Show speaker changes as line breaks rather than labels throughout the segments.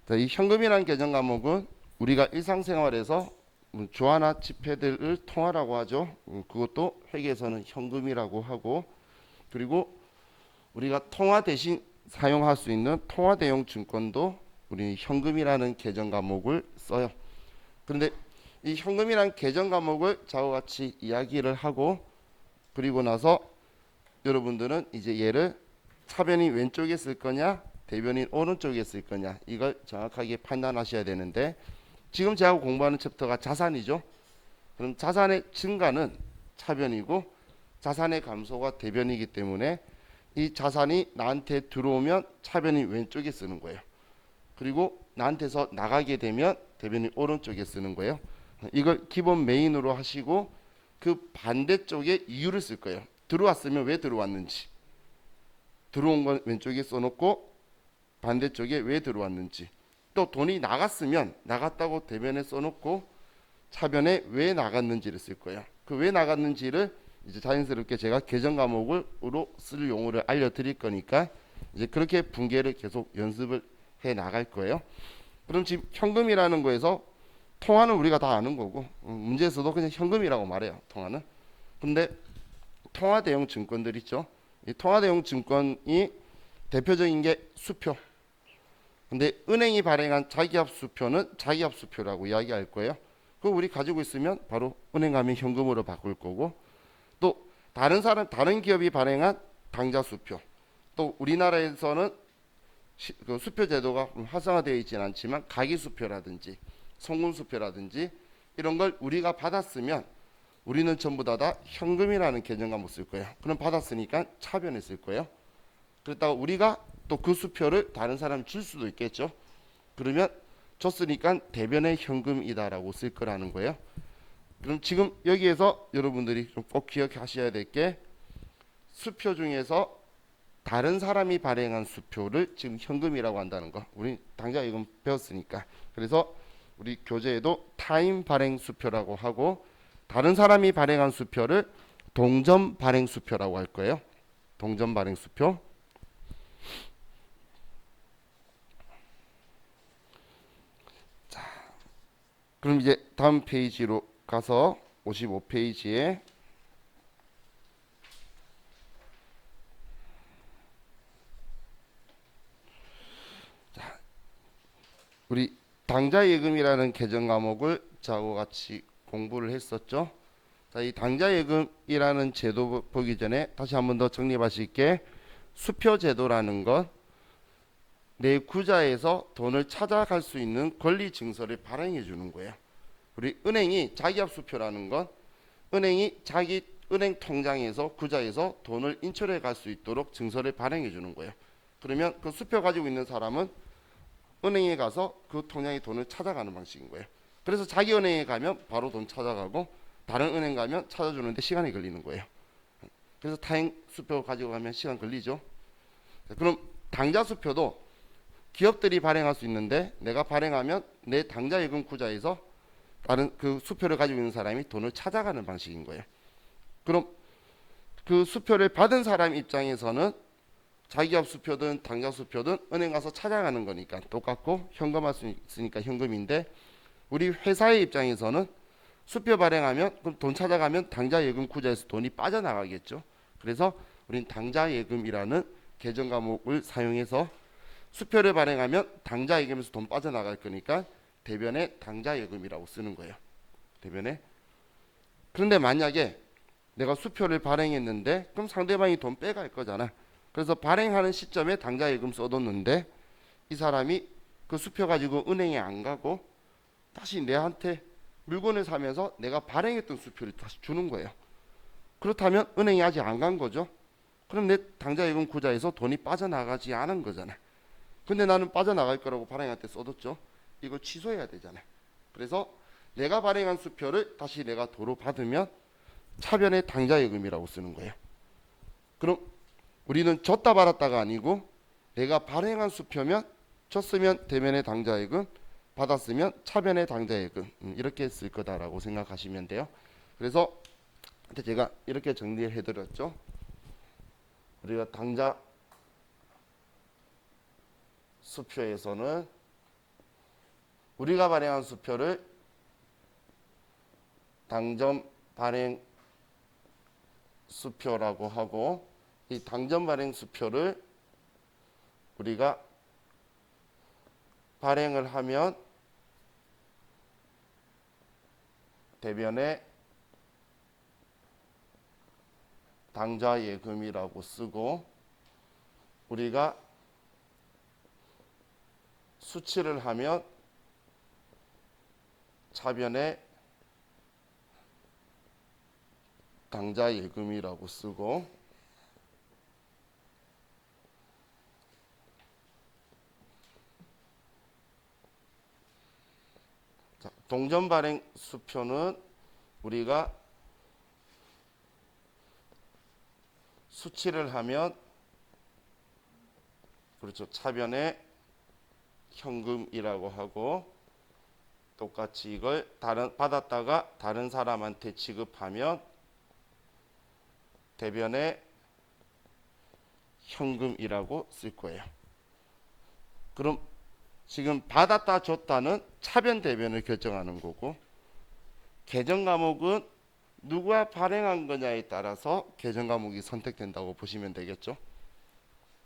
자, 이 현금이라는 계정 과목은 우리가 일상생활에서 주화나 지폐들을 통화라고 하죠. 그것도 회계에서는 현금이라고 하고, 그리고 우리가 통화 대신 사용할 수 있는 통화 대용 증권도 우리 현금이라는 계정 과목을 써요. 그런데 이 현금이라는 계정 과목을 좌우와 같이 이야기를 하고, 그리고 나서 여러분들은 이제 얘를 차변이 왼쪽에 쓸 거냐 대변인 오른쪽에 쓸 거냐 이걸 정확하게 판단하셔야 되는데, 지금 제가 공부하는 챕터가 자산이죠. 그럼 자산의 증가는 차변이고 자산의 감소가 대변이기 때문에 이 자산이 나한테 들어오면 차변이 왼쪽에 쓰는 거예요. 그리고 나한테서 나가게 되면 대변이 오른쪽에 쓰는 거예요. 이걸 기본 메인으로 하시고 그 반대쪽에 이유를 쓸 거예요. 들어왔으면 왜 들어왔는지, 들어온 건 왼쪽에 써놓고 반대쪽에 왜 들어왔는지, 또 돈이 나갔으면 나갔다고 대변에 써놓고 차변에 왜 나갔는지를 쓸 거예요. 그 왜 나갔는지를 이제 자연스럽게 제가 계정 과목으로 쓸 용어를 알려드릴 거니까 이제 그렇게 분계를 계속 연습을 해 나갈 거예요. 그럼 지금 현금이라는 거에서 통화는 우리가 다 아는 거고 문제에서도 그냥 현금이라고 말해요. 통화는. 근데 통화 대용 증권들 있죠. 이 통화 대용 증권이 대표적인 게 수표. 근데 은행이 발행한 자기합 수표는 자기합 수표라고 이야기할 거예요. 그거 우리 가지고 있으면 바로 은행 가면 현금으로 바꿀 거고, 또 다른 기업이 발행한 당좌 수표, 또 우리나라에서는 그 수표 제도가 활성화되어 있지는 않지만 가기 수표라든지 송금 수표라든지 이런 걸 우리가 받았으면 우리는 전부 다 현금이라는 계정 과목 쓸 거예요. 그럼 받았으니까 차변에 쓸 거예요. 그랬다가 우리가 또 그 수표를 다른 사람이 줄 수도 있겠죠. 그러면 줬으니까 대변의 현금이다라고 쓸 거라는 거예요. 그럼 지금 여기에서 여러분들이 좀 꼭 기억하셔야 될 게, 수표 중에서 다른 사람이 발행한 수표를 지금 현금이라고 한다는 거. 우리 당장 이건 배웠으니까. 그래서 우리 교재에도 타임 발행 수표라고 하고, 다른 사람이 발행한 수표를 동전 발행 수표라고 할 거예요. 동전 발행 수표. 그럼 이제 다음 페이지로 가서 55페이지에 우리 당좌예금이라는 계정 과목을 저하고 같이 공부를 했었죠. 자, 이 당좌예금이라는 제도 보기 전에 다시 한 번 더 정리하실게. 수표제도라는 건 내 구좌에서 돈을 찾아갈 수 있는 권리 증서를 발행해 주는 거예요. 우리 은행이 자기합 수표라는 건 은행이 자기 은행 통장에서 구좌에서 돈을 인출해 갈 수 있도록 증서를 발행해 주는 거예요. 그러면 그 수표 가지고 있는 사람은 은행에 가서 그 통장에 돈을 찾아가는 방식인 거예요. 그래서 자기 은행에 가면 바로 돈 찾아가고 다른 은행 가면 찾아주는데 시간이 걸리는 거예요. 그래서 타행 수표 가지고 가면 시간 걸리죠. 그럼 당좌 수표도 기업들이 발행할 수 있는데 내가 발행하면 내 당좌예금 구좌에서 다른 그 수표를 가지고 있는 사람이 돈을 찾아가는 방식인 거예요. 그럼 그 수표를 받은 사람 입장에서는 자기합 수표든 당좌 수표든 은행 가서 찾아가는 거니까 똑같고 현금할 수 있으니까 현금인데, 우리 회사의 입장에서는 수표 발행하면 그럼 돈 찾아가면 당좌예금 구좌에서 돈이 빠져나가겠죠. 그래서 우린 당좌예금이라는 계정 과목을 사용해서 수표를 발행하면 당좌예금에서 돈 빠져나갈 거니까 대변에 당좌예금이라고 쓰는 거예요. 대변에. 그런데 만약에 내가 수표를 발행했는데 그럼 상대방이 돈 빼갈 거잖아. 그래서 발행하는 시점에 당좌예금 써뒀는데 이 사람이 그 수표 가지고 은행에 안 가고 다시 내한테 물건을 사면서 내가 발행했던 수표를 다시 주는 거예요. 그렇다면 은행이 아직 안 간 거죠. 그럼 내 당좌예금 구좌에서 돈이 빠져나가지 않은 거잖아. 근데 나는 빠져나갈 거라고 발행할 때 써뒀죠. 이거 취소해야 되잖아. 그래서 내가 발행한 수표를 다시 내가 도로 받으면 차변의 당좌예금이라고 쓰는 거예요. 그럼 우리는 줬다 받았다가 아니고 내가 발행한 수표면 줬으면 대면의 당좌예금, 받았으면 차변의 당좌예금, 이렇게 쓸 거다라고 생각하시면 돼요. 그래서 제가 이렇게 정리를 해드렸죠. 우리가 당좌 수표에서는 우리가 발행한 수표를 당점 발행 수표라고 하고, 이 당점 발행 수표를 우리가 발행을 하면 대변에 당좌 예금이라고 쓰고, 우리가 수치를 하면 차변에 당좌 예금이라고 쓰고, 자, 동전 발행 수표는 우리가 수치를 하면 그렇죠. 차변에 현금이라고 하고, 똑같이 이걸 받았다가 다른 사람한테 지급하면 대변에 현금이라고 쓸 거예요. 그럼 지금 받았다 줬다는 차변 대변을 결정하는 거고, 계정 과목은 누가 발행한 거냐에 따라서 계정 과목이 선택된다고 보시면 되겠죠.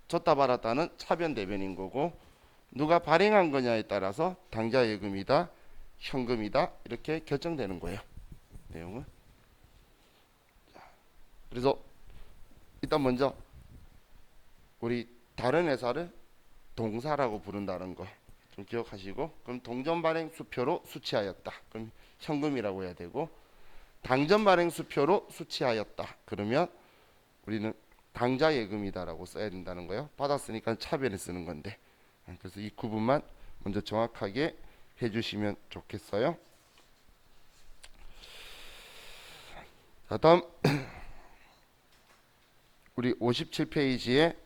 줬다 받았다는 차변 대변인 거고, 누가 발행한 거냐에 따라서 당좌 예금이다, 현금이다 이렇게 결정되는 거예요. 내용은. 그래서 일단 먼저 우리 다른 회사를 동사라고 부른다는 거 좀 기억하시고, 그럼 동전 발행 수표로 수취하였다. 그럼 현금이라고 해야 되고, 당전 발행 수표로 수취하였다. 그러면 우리는 당좌 예금이다라고 써야 된다는 거예요. 받았으니까 차변에 쓰는 건데. 그래서 이 구분만 먼저 정확하게 해주시면 좋겠어요. 자, 다음 우리 57페이지에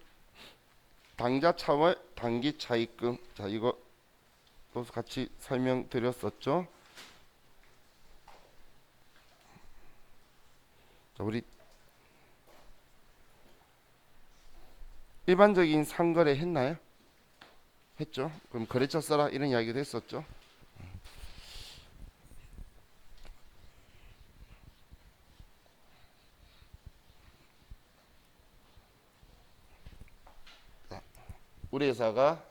당좌 차월 단기 차입금. 자, 이거 또 같이 설명드렸었죠. 자, 우리 일반적인 상거래 했나요? 했죠. 그럼 거래처 써라 이런 이야기도 했었죠. 자, 우리 회사가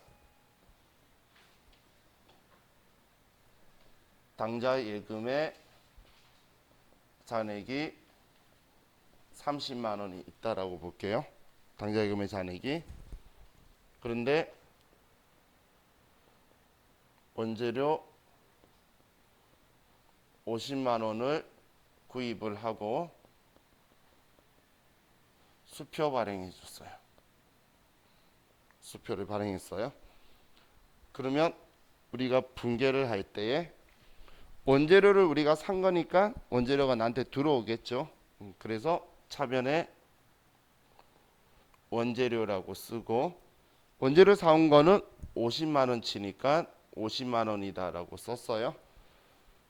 당좌 예금의 잔액이 30만 원이 있다라고 볼게요. 당좌 예금의 잔액이. 그런데 원재료 50만 원을 구입을 하고 수표 발행해 줬어요. 수표를 발행했어요. 그러면 우리가 분계를 할 때에 원재료를 우리가 산 거니까 원재료가 나한테 들어오겠죠. 그래서 차변에 원재료라고 쓰고, 원재료 사온 거는 50만 원치니까 50만 원이다라고 썼어요.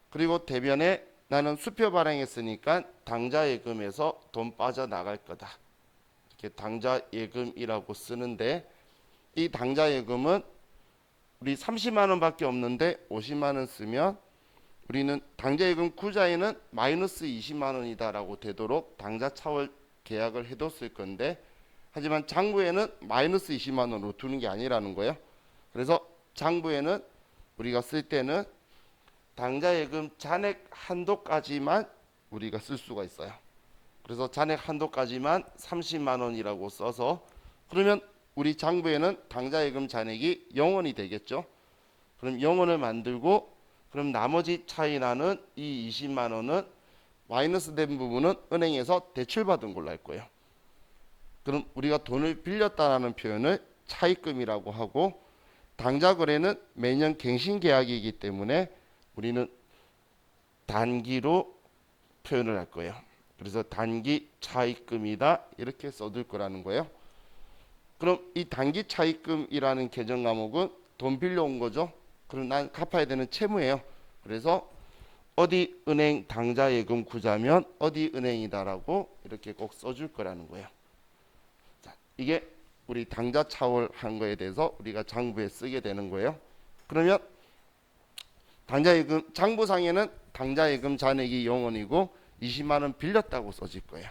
그리고 대변에 나는 수표 발행했으니까 당좌 예금에서 돈 빠져나갈 거다. 이렇게 당좌 예금이라고 쓰는데, 이 당좌 예금은 우리 30만 원밖에 없는데 50만 원 쓰면 우리는 당좌 예금 구자에는 마이너스 20만 원이다라고 되도록 당좌 차월 계약을 해뒀을 건데, 하지만 장부에는 마이너스 20만 원으로 두는 게 아니라는 거예요. 그래서 장부에는 우리가 쓸 때는 당좌 예금 잔액 한도까지만 우리가 쓸 수가 있어요. 그래서 잔액 한도까지만 30만 원이라고 써서, 그러면 우리 장부에는 당좌 예금 잔액이 0원이 되겠죠. 그럼 0원을 만들고, 그럼 나머지 차이 나는 이 20만 원은 마이너스 된 부분은 은행에서 대출받은 걸로 할 거예요. 그럼 우리가 돈을 빌렸다라는 표현을 차입금이라고 하고, 당좌 거래는 매년 갱신 계약이기 때문에 우리는 단기로 표현을 할 거예요. 그래서 단기 차입금이다 이렇게 써둘 거라는 거예요. 그럼 이 단기 차입금이라는 계정 과목은 돈 빌려온 거죠. 그럼 난 갚아야 되는 채무예요. 그래서 어디 은행 당좌 예금 구자면 어디 은행이다라고 이렇게 꼭 써줄 거라는 거예요. 자, 이게 우리 당좌 차월 한 거에 대해서 우리가 장부에 쓰게 되는 거예요. 그러면 당좌예금 장부상에는 당좌예금 잔액이 0원이고 20만 원 빌렸다고 써질 거예요.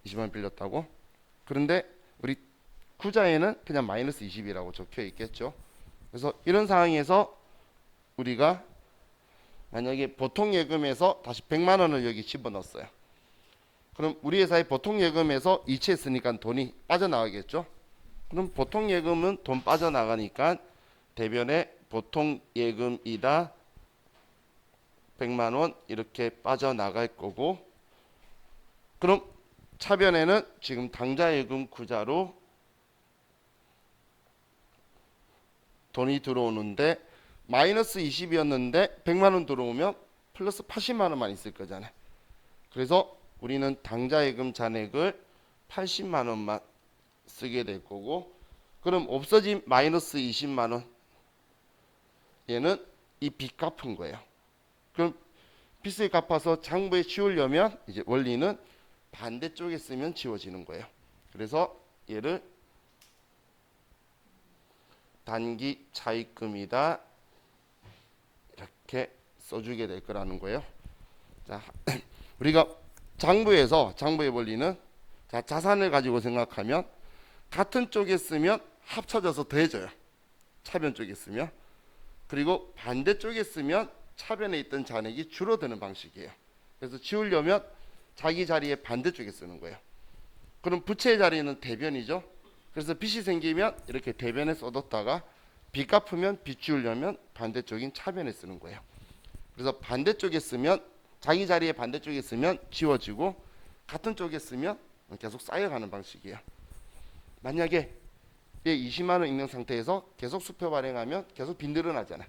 20만 원 빌렸다고. 그런데 우리 구자에는 그냥 마이너스 20이라고 적혀 있겠죠. 그래서 이런 상황에서 우리가 만약에 보통 예금에서 다시 100만 원을 여기 집어넣었어요. 그럼 우리 회사의 보통 예금에서 이체했으니까 돈이 빠져나가겠죠. 그럼 보통 예금은 돈 빠져나가니까 대변에 보통 예금이다 100만 원 이렇게 빠져나갈 거고, 그럼 차변에는 지금 당좌예금 구자로 돈이 들어오는데 마이너스 20이었는데 100만 원 들어오면 플러스 80만 원만 있을 거잖아요. 그래서 우리는 당좌예금 잔액을 80만 원만 쓰게 될 거고, 그럼 없어진 마이너스 20만 원 얘는 이 빚 갚은 거예요. 그럼 빚을 갚아서 장부에 지우려면 이제 원리는 반대쪽에 쓰면 지워지는 거예요. 그래서 얘를 단기 차입금이다 이렇게 써주게 될 거라는 거예요. 자, 우리가 장부의 원리는 자, 자산을 가지고 생각하면 같은 쪽에 쓰면 합쳐져서 더해져요. 차변 쪽에 쓰면. 그리고 반대쪽에 쓰면 차변에 있던 잔액이 줄어드는 방식이에요. 그래서 지우려면 자기 자리에 반대쪽에 쓰는 거예요. 그럼 부채의 자리는 대변이죠. 그래서 빚이 생기면 이렇게 대변에 써뒀다가 빚 갚으면 빚 지우려면 반대쪽인 차변에 쓰는 거예요. 그래서 반대쪽에 쓰면 자기 자리에 반대쪽에 쓰면 지워지고 같은 쪽에 쓰면 계속 쌓여가는 방식이에요. 만약에 20만 원 있는 상태에서 계속 수표 발행하면 계속 빚 늘어나잖아요.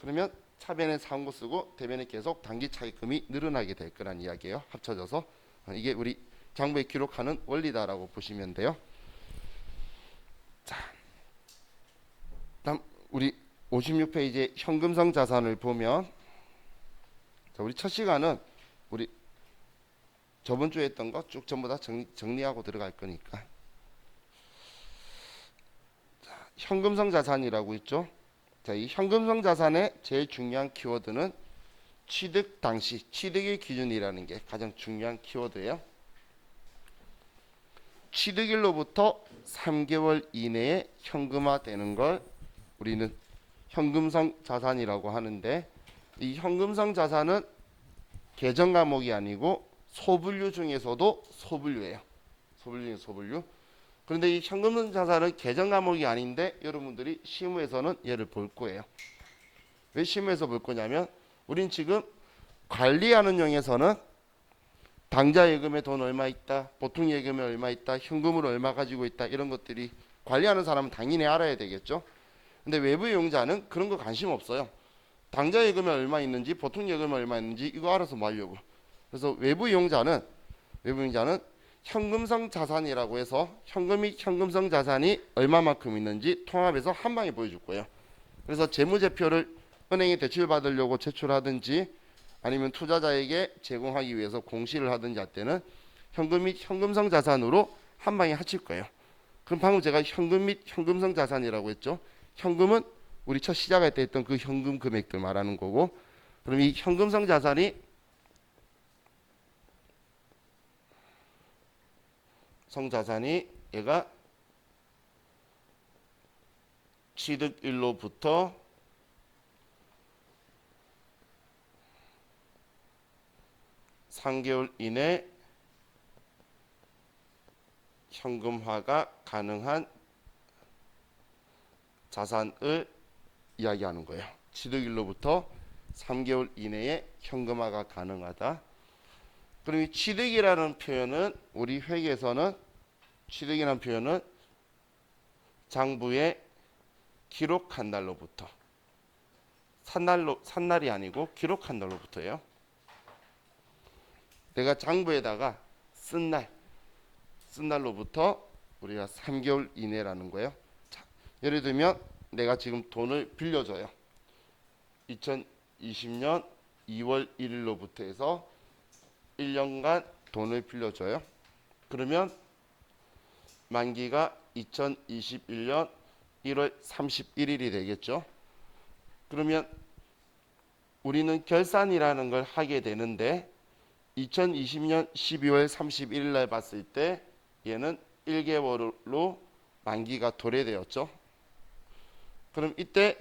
그러면 차변에 사온 거 쓰고 대변에 계속 단기 차입금이 늘어나게 될 거란 이야기예요. 합쳐져서. 이게 우리 장부에 기록하는 원리다라고 보시면 돼요. 자, 다음 우리 56페이지에 현금성 자산을 보면, 자, 우리 첫 시간은 우리 저번 주에 했던 거 쭉 전부 다 정리하고 들어갈 거니까. 자, 현금성 자산이라고 있죠. 자, 이 현금성 자산의 제일 중요한 키워드는 취득 당시, 취득일 기준이라는 게 가장 중요한 키워드예요. 취득일로부터 3개월 이내에 현금화되는 걸 우리는 현금성 자산이라고 하는데, 이 현금성 자산은 계정 과목이 아니고 소분류 중에서도 소분류예요. 소분류 중에 소분류. 그런데 이 현금성 자산은 계정 과목이 아닌데 여러분들이 시험에서는 얘를 볼 거예요. 왜 시험에서 볼 거냐면 우린 지금 관리하는 용에서는 당좌 예금에 돈 얼마 있다, 보통 예금에 얼마 있다, 현금으로 얼마 가지고 있다, 이런 것들이 관리하는 사람은 당연히 알아야 되겠죠. 근데 외부 이용자는 그런 거 관심 없어요. 당좌 예금에 얼마 있는지, 보통 예금에 얼마 있는지 이거 알아서 뭐 하려고. 그래서 외부 이용자는 현금성 자산이라고 해서 현금이 현금성 자산이 얼마만큼 있는지 통합해서 한 방에 보여줄 거예요. 그래서 재무제표를 은행에 대출 받으려고 제출하든지 아니면 투자자에게 제공하기 위해서 공시를 하든지 할 때는 현금 및 현금성 자산으로 한 방에 합칠 거예요. 그럼 방금 제가 현금 및 현금성 자산이라고 했죠. 현금은 우리 첫 시작할 때 했던 그 현금 금액들 말하는 거고, 그럼 이 현금성 자산이 성자산이 얘가 취득일로부터 3개월 이내 현금화가 가능한 자산을 이야기하는 거예요. 취득일로부터 3개월 이내에 현금화가 가능하다. 그럼 이 취득이라는 표현은 우리 회계에서는 취득이라는 표현은 장부에 기록한 날로부터, 산날이 아니고 기록한 날로부터예요. 내가 장부에다가 쓴 날로부터 우리가 3개월 이내라는 거예요. 자, 예를 들면 내가 지금 돈을 빌려줘요. 2020년 2월 1일로부터 해서 1년간 돈을 빌려줘요. 그러면 만기가 2021년 1월 31일이 되겠죠. 그러면 우리는 결산이라는 걸 하게 되는데 2020년 12월 31일 날 봤을 때 얘는 1개월로 만기가 도래되었죠. 그럼 이때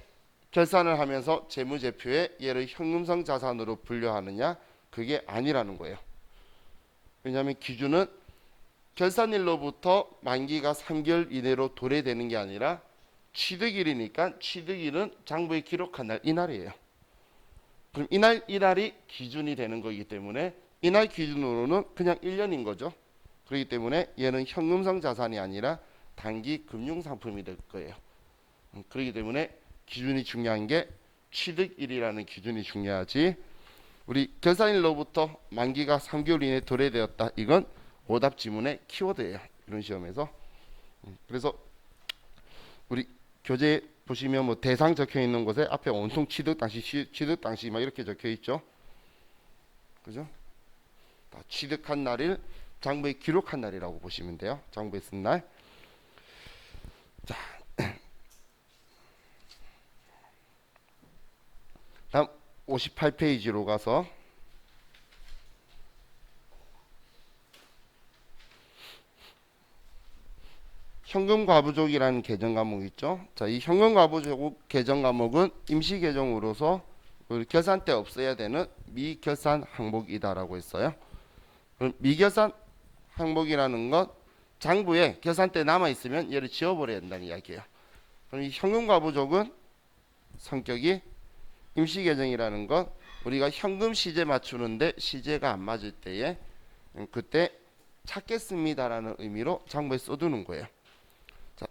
결산을 하면서 재무제표에 얘를 현금성 자산으로 분류하느냐? 그게 아니라는 거예요. 왜냐하면 기준은 결산일로부터 만기가 3개월 이내로 도래되는 게 아니라 취득일이니까 취득일은 장부에 기록한 날 이날이에요. 그럼 이날이 기준이 되는 거기 때문에 이날 기준으로는 그냥 1년인 거죠. 그렇기 때문에 얘는 현금성 자산이 아니라 단기 금융상품이 될 거예요. 그렇기 때문에 기준이 중요한 게 취득일이라는 기준이 중요하지, 우리 결산일로부터 만기가 3개월 이내 도래되었다, 이건 오답 지문의 키워드예요, 이런 시험에서. 그래서 우리 교재 보시면 뭐 대상 적혀 있는 곳에 앞에 온통 취득 당시 막 이렇게 적혀 있죠. 그죠? 다 취득한 날일, 장부에 기록한 날이라고 보시면 돼요. 장부에 쓴 날. 자, 다음 58페이지로 가서 현금과부족이라는 개정 과목이 있죠. 자, 이 현금과부족 개정 과목은 임시 개정으로서 결산 때 없어야 되는 미결산 항목이다라고 했어요. 그럼 미결산 항목이라는 것, 장부에 결산 때 남아 있으면 얘를 지워버려야 된다는 이야기예요. 그럼 이 현금과부족은 성격이 임시 개정이라는 것, 우리가 현금 시제 맞추는데 시제가 안 맞을 때에 그때 찾겠습니다라는 의미로 장부에 써두는 거예요. 자,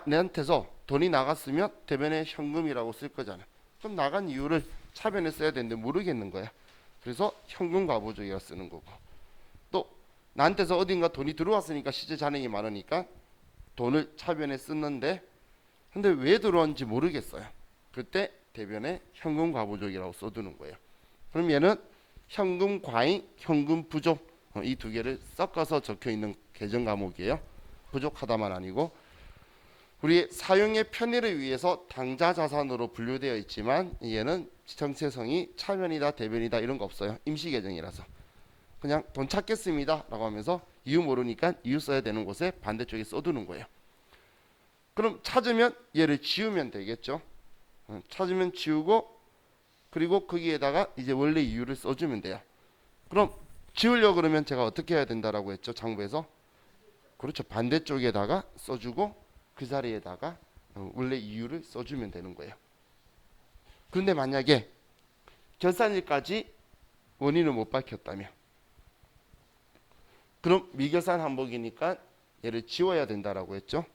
내한테서 돈이 나갔으면 대변에 현금이라고 쓸 거잖아. 그럼 나간 이유를 차변에 써야 되는데 모르겠는 거야. 그래서 현금 과부족이라 쓰는 거고, 또 나한테서 어딘가 돈이 들어왔으니까 시제 잔액이 많으니까 돈을 차변에 쓰는데 근데 왜 들어왔는지 모르겠어요. 그때 대변에 현금 과부족이라고 써두는 거예요. 그럼 얘는 현금 과잉, 현금 부족, 이 두 개를 섞어서 적혀 있는 개정 과목이에요. 부족하다만 아니고, 우리의 사용의 편의를 위해서 당좌 자산으로 분류되어 있지만 얘는 정체성이 차변이다 대변이다 이런 거 없어요. 임시 개정이라서 그냥 돈 찾겠습니다 라고 하면서 이유 모르니까 이유 써야 되는 곳에 반대쪽에 써두는 거예요. 그럼 찾으면 얘를 지우면 되겠죠. 찾으면 지우고, 그리고 거기에다가 이제 원래 이유를 써주면 돼요. 그럼 지우려고 그러면 제가 어떻게 해야 된다라고 했죠, 장부에서? 그렇죠, 반대쪽에다가 써주고 그 자리에다가 원래 이유를 써주면 되는 거예요. 그런데 만약에 결산일까지 원인을 못 밝혔다면, 그럼 미결산 항목이니까 얘를 지워야 된다라고 했죠.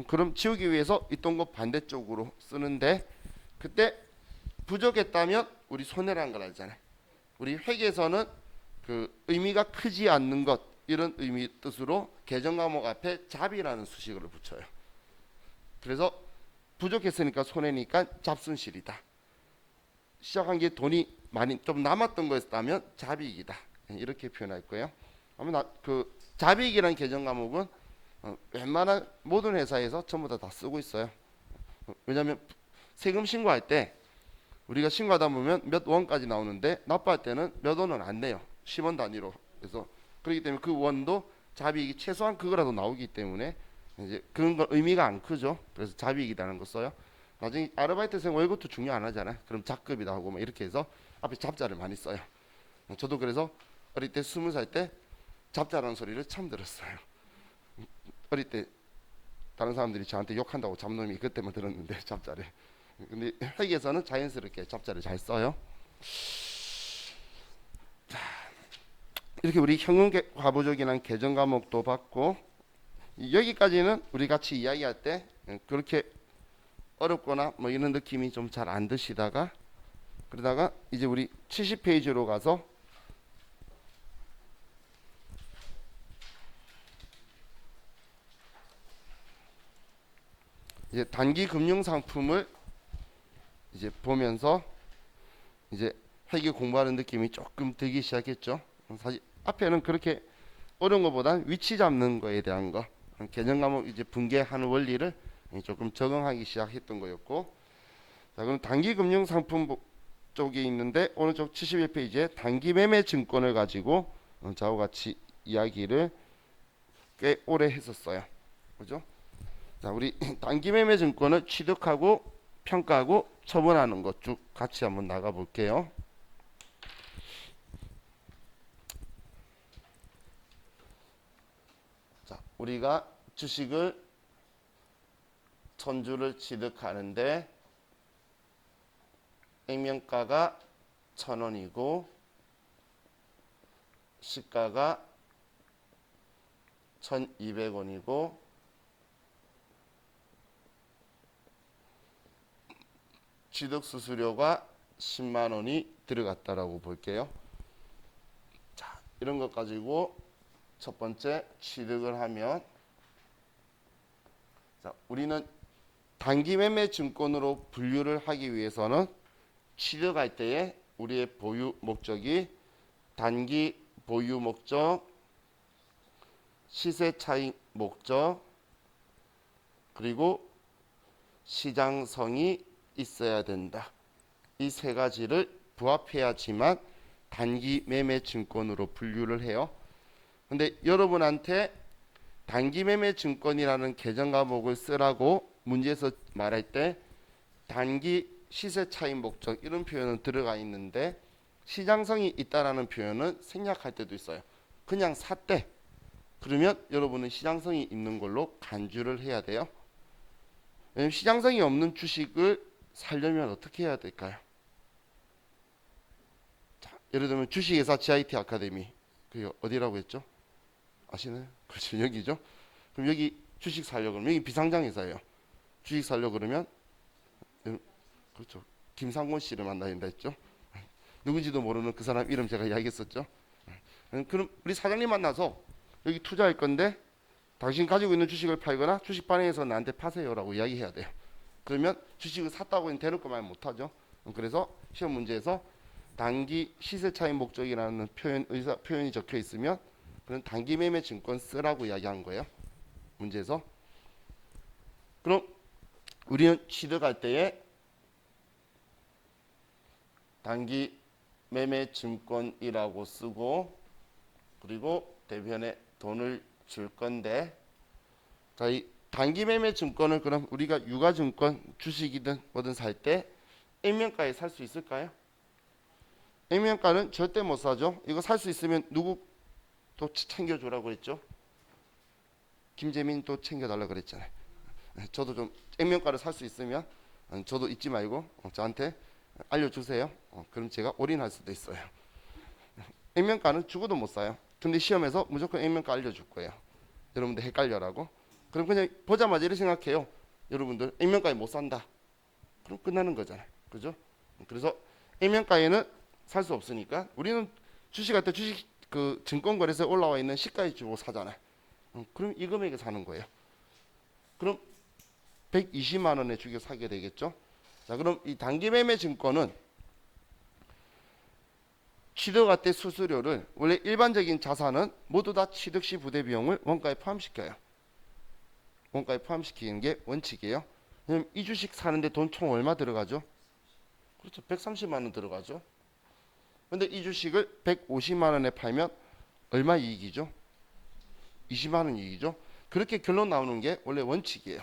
그럼 지우기 위해서 있던 거 반대쪽으로 쓰는데, 그때 부족했다면 우리 손해라는 걸 알잖아요. 우리 회계에서는 그 의미가 크지 않는 것, 이런 의미 뜻으로 개정 과목 앞에 잡이라는 수식어를 붙여요. 그래서 부족했으니까 손해니까 잡순실이다. 시작한 게 돈이 많이 좀 남았던 거였다면 잡이익이다, 이렇게 표현할 거예요. 아마 그 잡이익이라는 개정 과목은 웬만한 모든 회사에서 전부 다 쓰고 있어요. 왜냐하면 세금 신고할 때 우리가 신고하다 보면 몇 원까지 나오는데 납부할 때는 몇 원은 안 내요. 10원 단위로. 그래서 그렇기 때문에 그 원도 잡이익이 최소한 그거라도 나오기 때문에 이제 그런 건 의미가 안 크죠. 그래서 잡이익이라는 거 써요. 나중에 아르바이트생 월급도 중요 안 하잖아요. 그럼 잡급이다 하고 막 이렇게 해서 앞에 잡자를 많이 써요. 저도 그래서 어릴 때 20살 때 잡자라는 소리를 처음 들었어요. 어릴 때 다른 사람들이 저한테 욕한다고 잡놈이 그때만 들었는데 잡자를. 근데 회계에서는 자연스럽게 잡자를 잘 써요. 자, 이렇게 우리 현금 과부족이라는 개정 과목도 봤고, 여기까지는 우리 같이 이야기할 때 그렇게 어렵거나 뭐 이런 느낌이 좀 잘 안 드시다가, 그러다가 이제 우리 70페이지로 가서 이제 단기 금융 상품을 이제 보면서 이제 회계 공부하는 느낌이 조금 들기 시작했죠. 사실 앞에는 그렇게 어려운 것보단 위치 잡는 거에 대한 거, 개정 과목 이제 분개하는 원리를 조금 적응하기 시작했던 거였고, 자, 그럼 단기 금융 상품 쪽에 있는데 오른쪽 71페이지에 단기 매매 증권을 가지고 저와 같이 이야기를 꽤 오래 했었어요. 그죠? 자, 우리 단기 매매 증권을 취득하고 평가하고 처분하는 것 쭉 같이 한번 나가 볼게요. 자, 우리가 주식을 1000주를 취득하는데 액면가가 1000원이고 시가가 1200원이고 취득 수수료가 10만 원이 들어갔다라고 볼게요. 자, 이런 것 가지고 첫 번째 취득을 하면, 자, 우리는 단기 매매 증권으로 분류를 하기 위해서는 취득할 때에 우리의 보유 목적이 단기 보유 목적, 시세 차익 목적, 그리고 시장성이 있어야 된다. 이 세 가지를 부합해야지만 단기 매매 증권으로 분류를 해요. 근데 여러분한테 단기 매매 증권이라는 계정 과목을 쓰라고 문제에서 말할 때 단기 시세 차익 목적 이런 표현은 들어가 있는데 시장성이 있다라는 표현은 생략할 때도 있어요. 그냥 샀대. 그러면 여러분은 시장성이 있는 걸로 간주를 해야 돼요. 왜냐면 시장성이 없는 주식을 살려면 어떻게 해야 될까요? 자, 예를 들면 주식회사 GIT 아카데미, 그게 어디라고 했죠? 아시나요? 그렇죠, 여기죠. 그럼 여기 주식 살려 그러면 여기 비상장회사예요. 주식 살려 그러면 그렇죠, 김상곤 씨를 만나야 된다 했죠. 누군지도 모르는 그 사람 이름 제가 이야기했었죠. 그럼 우리 사장님 만나서 여기 투자할 건데 당신 가지고 있는 주식을 팔거나 주식 반영해서 나한테 파세요라고 이야기해야 돼요. 그러면 주식을 샀다고 대놓고 말 못하죠. 그래서 시험 문제에서 단기 시세 차익 목적이라는 표현이 적혀 있으면 그런 단기 매매 증권 쓰라고 이야기한 거예요. 문제에서. 그럼 우리는 취득할 때에 단기 매매 증권이라고 쓰고 그리고 대변에 돈을 줄 건데, 자, 이 단기 매매 증권을 그럼 우리가 유가증권 주식이든 뭐든 살 때 액면가에 살 수 있을까요? 액면가는 절대 못 사죠. 이거 살 수 있으면 누구 또 챙겨주라고 했죠? 김재민 또 챙겨달라 그랬잖아요. 저도 좀 액면가를 살 수 있으면 저도 잊지 말고 저한테 알려주세요. 그럼 제가 올인할 수도 있어요. 액면가는 죽어도 못 사요. 근데 시험에서 무조건 액면가 알려줄 거예요. 여러분들 헷갈려라고. 그럼 그냥 보자마자 이렇게 생각해요. 여러분들 액면가에 못 산다. 그럼 끝나는 거잖아요. 그죠? 그래서 액면가에는 살 수 없으니까 우리는 주식할 때 주식 그 증권거래소에 올라와 있는 시가에 주고 사잖아요. 그럼 이 금액에 사는 거예요. 그럼 120만 원에 주고 사게 되겠죠? 자, 그럼 이 단기 매매 증권은 취득할 때 수수료를 원래 일반적인 자산은 모두 다 취득 시 부대 비용을 원가에 포함시켜요. 원가에 포함시키는 게 원칙이에요. 그럼 이 주식 사는데 돈 총 얼마 들어가죠? 그렇죠. 130만 원 들어가죠. 근데 이 주식을 150만 원에 팔면 얼마 이익이죠? 20만 원 이익이죠. 그렇게 결론 나오는 게 원래 원칙이에요.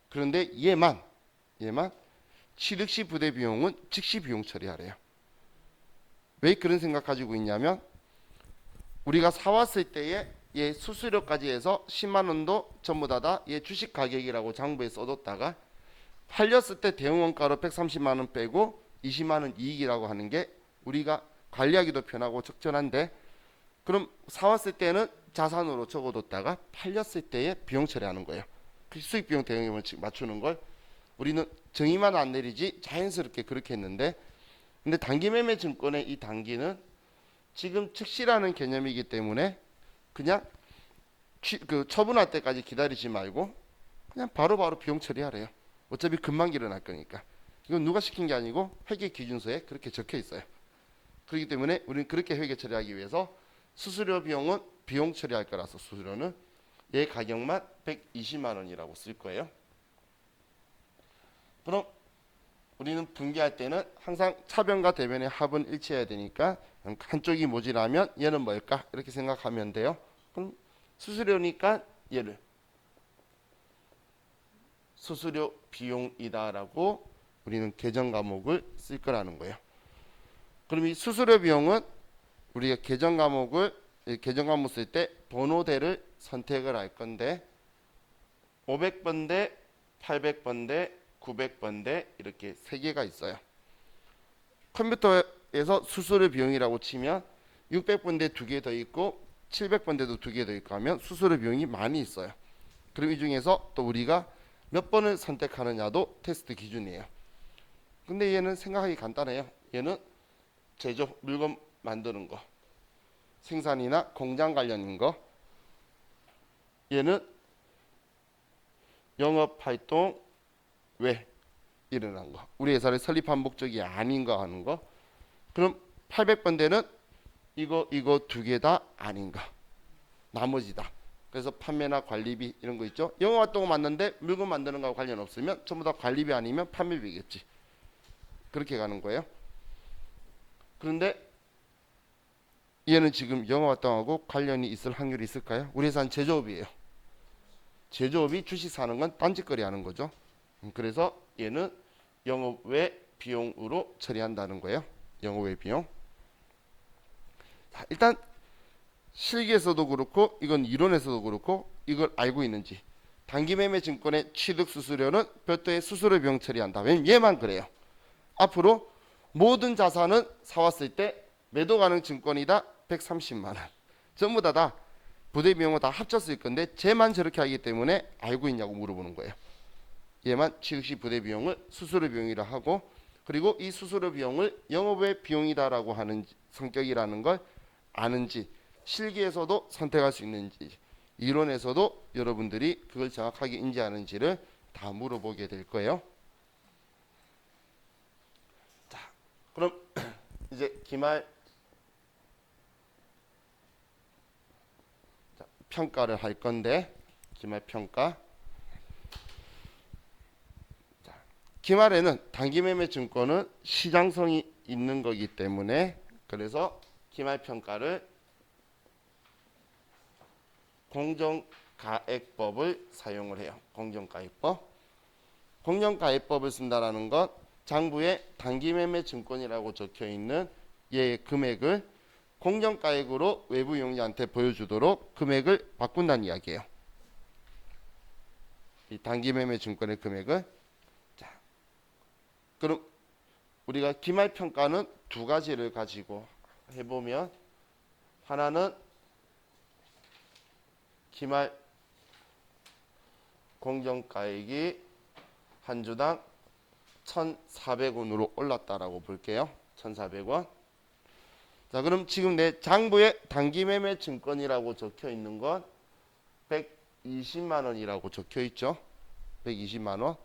그런데 얘만 취득 시 부대 비용은 즉시 비용 처리하래요. 왜 그런 생각 가지고 있냐면 우리가 사왔을 때에 얘 수수료까지 해서 10만 원도 전부 다얘 주식 가격이라고 장부에 써뒀다가 팔렸을 때 대응 원가로 130만 원 빼고 20만 원 이익이라고 하는 게 우리가 관리하기도 편하고 적절한데, 그럼 사왔을 때는 자산으로 적어뒀다가 팔렸을 때에 비용 처리하는 거예요. 그 수익 비용 대응의 원칙 맞추는 걸 우리는 정의만 안 내리지 자연스럽게 그렇게 했는데, 근데 단기 매매 증권의 이 단기는 지금 즉시라는 개념이기 때문에 그냥 처분할 때까지 기다리지 말고 그냥 바로바로 비용 처리하래요. 어차피 금방 일어날 거니까. 이건 누가 시킨 게 아니고 회계 기준서에 그렇게 적혀 있어요. 그렇기 때문에 우리는 그렇게 회계 처리하기 위해서 수수료 비용은 비용 처리할 거라서 수수료는 얘 가격만 120만 원이라고 쓸 거예요. 그럼 우리는 분기할 때는 항상 차변과 대변의 합은 일치해야 되니까 한쪽이 모자라면 얘는 뭘까? 이렇게 생각하면 돼요. 그럼 수수료니까 얘를 수수료 비용이다라고 우리는 계정 과목을 쓸 거라는 거예요. 그럼 이 수수료 비용은 우리가 계정 과목 쓸 때 번호대를 선택을 할 건데 500번대, 800번대, 900번대 이렇게 세 개가 있어요. 컴퓨터에서 수수료 비용이라고 치면 600번대 두 개 더 있고 700번대도 두 개 더 있고 하면 수수료 비용이 많이 있어요. 그럼 이 중에서 또 우리가 몇 번을 선택하느냐도 테스트 기준이에요. 근데 얘는 생각하기 간단해요. 얘는 제조, 물건 만드는 거, 생산이나 공장 관련인 거. 얘는 영업활동 외 일어난 거, 우리 회사를 설립한 목적이 아닌 거 하는 거. 그럼 800번대는 이거 두 개 다 아닌 거, 나머지다. 그래서 판매나 관리비 이런 거 있죠. 영업활동을 맞는데 물건 만드는 거하고 관련 없으면 전부 다 관리비 아니면 판매비겠지. 그렇게 가는 거예요. 그런데 얘는 지금 영업활동하고 관련이 있을 확률이 있을까요? 우리 회사는 제조업이에요. 제조업이 주식 사는 건 딴짓거리 하는 거죠. 그래서 얘는 영업 외 비용으로 처리한다는 거예요. 영업 외 비용. 자, 일단 실기에서도 그렇고 이건 이론에서도 그렇고 이걸 알고 있는지. 단기매매 증권의 취득 수수료는 별도의 수수료 비용 처리한다. 왜냐면 얘만 그래요. 앞으로 모든 자산은 사왔을 때 매도 가능 증권이다 130만 원. 전부 다 부대 비용을 다 합쳤을 건데 쟤만 저렇게 하기 때문에 알고 있냐고 물어보는 거예요. 얘만 취득 시 부대 비용을 수수료 비용이라 하고, 그리고 이 수수료 비용을 영업외 비용이다라고 하는 성격이라는 걸 아는지, 실기에서도 선택할 수 있는지, 이론에서도 여러분들이 그걸 정확하게 인지하는지를 다 물어보게 될 거예요. 자, 그럼 이제 기말 평가를 할 건데, 기말 평가. 기말에는 단기매매 증권은 시장성이 있는 거기 때문에, 그래서 기말평가를 공정가액법을 사용을 해요. 공정가액법. 공정가액법을 쓴다라는 건 장부에 단기매매 증권이라고 적혀있는 얘의 금액을 공정가액으로 외부 이용자한테 보여주도록 금액을 바꾼다는 이야기예요. 이 단기매매 증권의 금액을. 그럼 우리가 기말평가는 두 가지를 가지고 해보면, 하나는 기말 공정가액이 한 주당 1,400원으로 올랐다라고 볼게요. 1,400원. 자, 그럼 지금 내 장부에 단기매매 증권이라고 적혀 있는 건 120만 원이라고 적혀 있죠. 120만 원.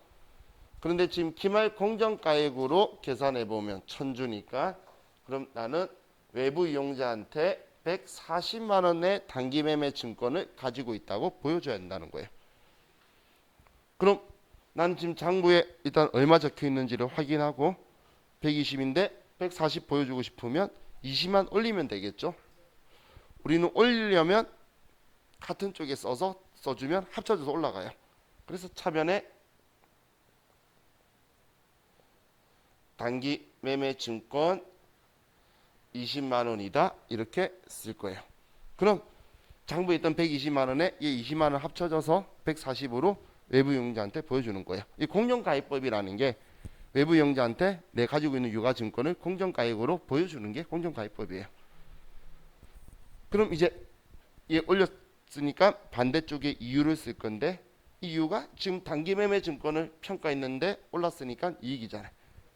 그런데 지금 기말 공정가액으로 계산해 보면 1,000주니까, 그럼 나는 외부 이용자한테 140만 원의 단기매매 증권을 가지고 있다고 보여줘야 한다는 거예요. 그럼 난 지금 장부에 일단 얼마 적혀 있는지를 확인하고 120인데 140 보여주고 싶으면 20만 올리면 되겠죠. 우리는 올리려면 같은 쪽에 써주면 합쳐져서 올라가요. 그래서 차변에 단기 매매 증권 20만 원이다 이렇게 쓸 거예요. 그럼 장부에 있던 120만 원에 이 20만 원 합쳐져서 140으로 외부 이용자한테 보여주는 거예요. 이 공정가액법이라는 게 외부 이용자한테 내 가지고 있는 유가증권을 공정가액으로 보여주는 게 공정가액법이에요. 그럼 이제 얘 올렸으니까 반대쪽에 이유를 쓸 건데, 이 이유가 지금 단기 매매 증권을 평가했는데 올랐으니까 이익이잖아요.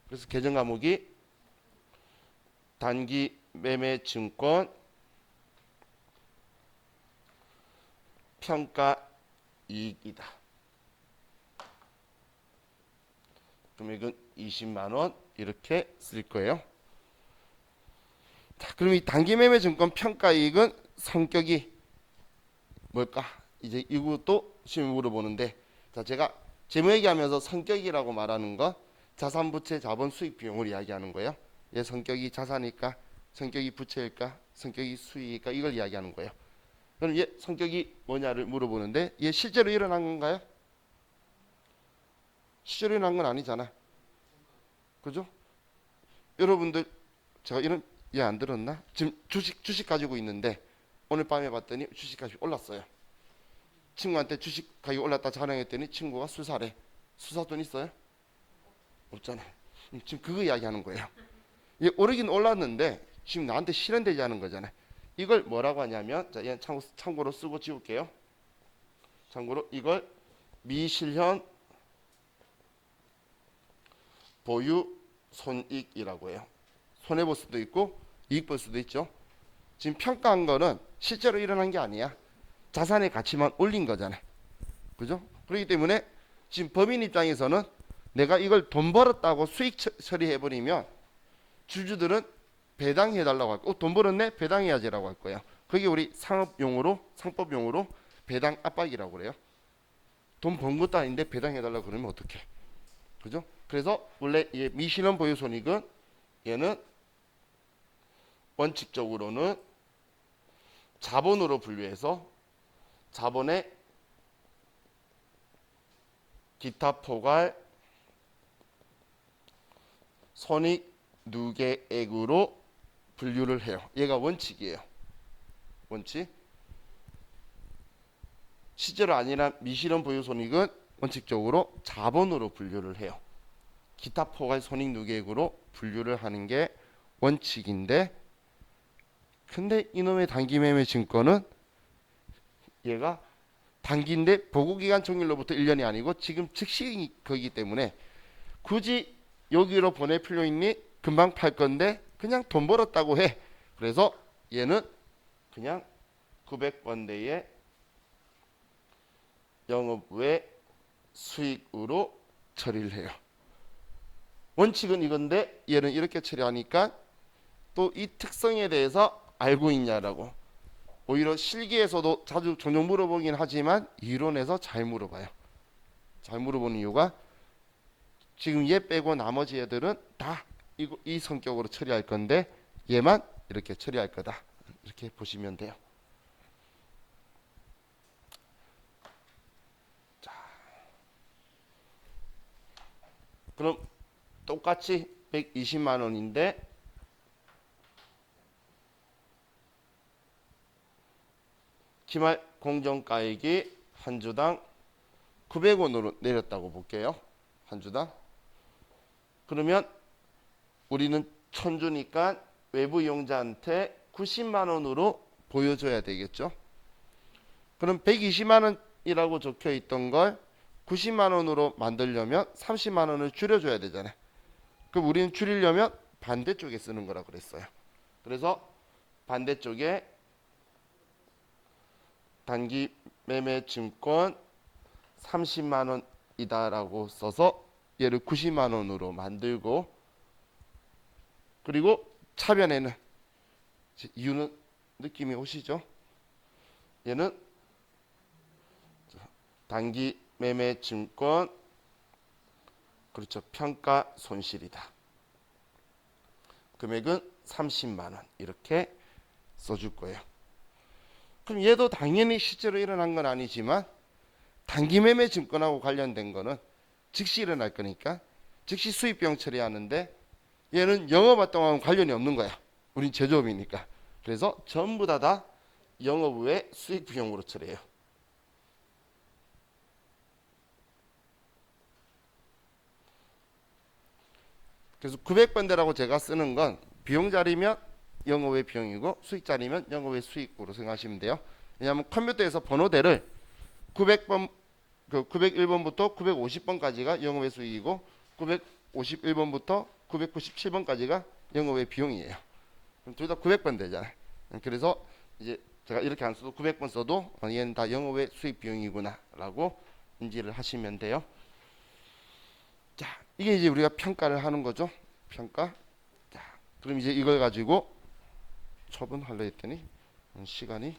그래서 계정 과목이 단기 매매 증권 평가 이익이다. 금액은 20만 원 이렇게 쓸 거예요. 자, 그럼 이 단기 매매 증권 평가 이익은 성격이 뭘까? 이제 이것도 시험에 물어보는데, 자, 제가 재무 얘기하면서 성격이라고 말하는 건 자산, 부채, 자본, 수익, 비용을 이야기하는 거예요. 얘 성격이 자산일까? 성격이 부채일까? 성격이 수익일까? 이걸 이야기하는 거예요. 그럼 얘 성격이 뭐냐를 물어보는데 얘 실제로 일어난 건가요? 실제로 일어난 건 아니잖아. 그죠? 여러분들 제가 이런 얘 안 들었나? 지금 주식 가지고 있는데 오늘 밤에 봤더니 주식 가격이 올랐어요. 친구한테 주식 가격이 올랐다 자랑했더니 친구가 수사래. 수사 돈 있어요? 없잖아. 지금 그거 이야기하는 거예요. 얘 오르긴 올랐는데 지금 나한테 실현되지 않은 거잖아요. 이걸 뭐라고 하냐면 자, 얘 참고로 쓰고 지울게요. 참고로 이걸 미실현 보유 손익이라고 해요. 손해 볼 수도 있고 이익 볼 수도 있죠. 지금 평가한 거는 실제로 일어난 게 아니야. 자산의 가치만 올린 거잖아요. 그죠? 그렇기 때문에 지금 법인 입장에서는 내가 이걸 돈 벌었다고 수익 처리해 버리면 주주들은 배당해 달라고 할 거고 돈 벌었네 배당해야지라고 할 거예요. 그게 우리 상법용어로 배당 압박이라고 그래요. 돈 번 것도 아닌데 배당해 달라고 그러면 어떡해? 그죠? 그래서 원래 이 미실현 보유 손익은 얘는 원칙적으로는 자본으로 분류해서 자본의 기타 포괄 손익 누계액으로 분류를 해요. 얘가 원칙이에요. 원칙. 실제로 아니라 미실현 보유 손익은 원칙적으로 자본으로 분류를 해요. 기타 포괄 손익 누계액으로 분류를 하는 게 원칙인데 근데 이놈의 단기매매 증권은 얘가 단기인데 보고기간 종료로부터 1년이 아니고 지금 즉시 거기 때문에 굳이 여기로 보낼 필요 있니? 금방 팔 건데 그냥 돈 벌었다고 해. 그래서 얘는 그냥 900번대의 영업외 수익으로 처리를 해요. 원칙은 이건데 얘는 이렇게 처리하니까 또 이 특성에 대해서 알고 있냐라고. 오히려 실기에서도 자주 종종 물어보긴 하지만 이론에서 잘 물어봐요. 잘 물어보는 이유가 지금 얘 빼고 나머지 애들은 다 이 성격으로 처리할 건데 얘만 이렇게 처리할 거다. 이렇게 보시면 돼요. 자, 그럼 똑같이 120만 원인데 기말 공정가액이 한 주당 900원으로 내렸다고 볼게요. 한 주당. 그러면 우리는 1000주니까 외부 이용자한테 90만 원으로 보여줘야 되겠죠. 그럼 120만 원이라고 적혀 있던 걸 90만 원으로 만들려면 30만 원을 줄여줘야 되잖아요. 그럼 우리는 줄이려면 반대쪽에 쓰는 거라고 그랬어요. 그래서 반대쪽에 단기 매매 증권 30만 원이다라고 써서 얘를 90만 원으로 만들고 그리고 차변에는 이유는 느낌이 오시죠? 얘는 단기 매매 증권 그렇죠. 평가 손실이다. 금액은 30만 원 이렇게 써줄 거예요. 그럼 얘도 당연히 실제로 일어난 건 아니지만 단기 매매 증권하고 관련된 거는 즉시 일어날 거니까 즉시 수익 비용 처리하는데 얘는 영업활동하고는 관련이 없는 거야. 우린 제조업이니까. 그래서 전부 다 영업 외 수익 비용으로 처리해요. 그래서 900번대라고 제가 쓰는 건 비용 자리면 영업외 비용이고 수익 자리면 영업외 수익으로 생각하시면 돼요. 왜냐하면 컴퓨터에서 번호대를 900번, 901번부터 950번까지가 영업외 수익이고 951번부터 997번까지가 영업외 비용이에요. 그럼 둘 다 900번대잖아요. 그래서 이제 제가 이렇게 안 써도 900번 써도 얘는 다 영업외 수익 비용이구나라고 인지를 하시면 돼요. 자, 이게 이제 우리가 평가를 하는 거죠. 평가. 자, 그럼 이제 이걸 가지고 처분하려 했더니 시간이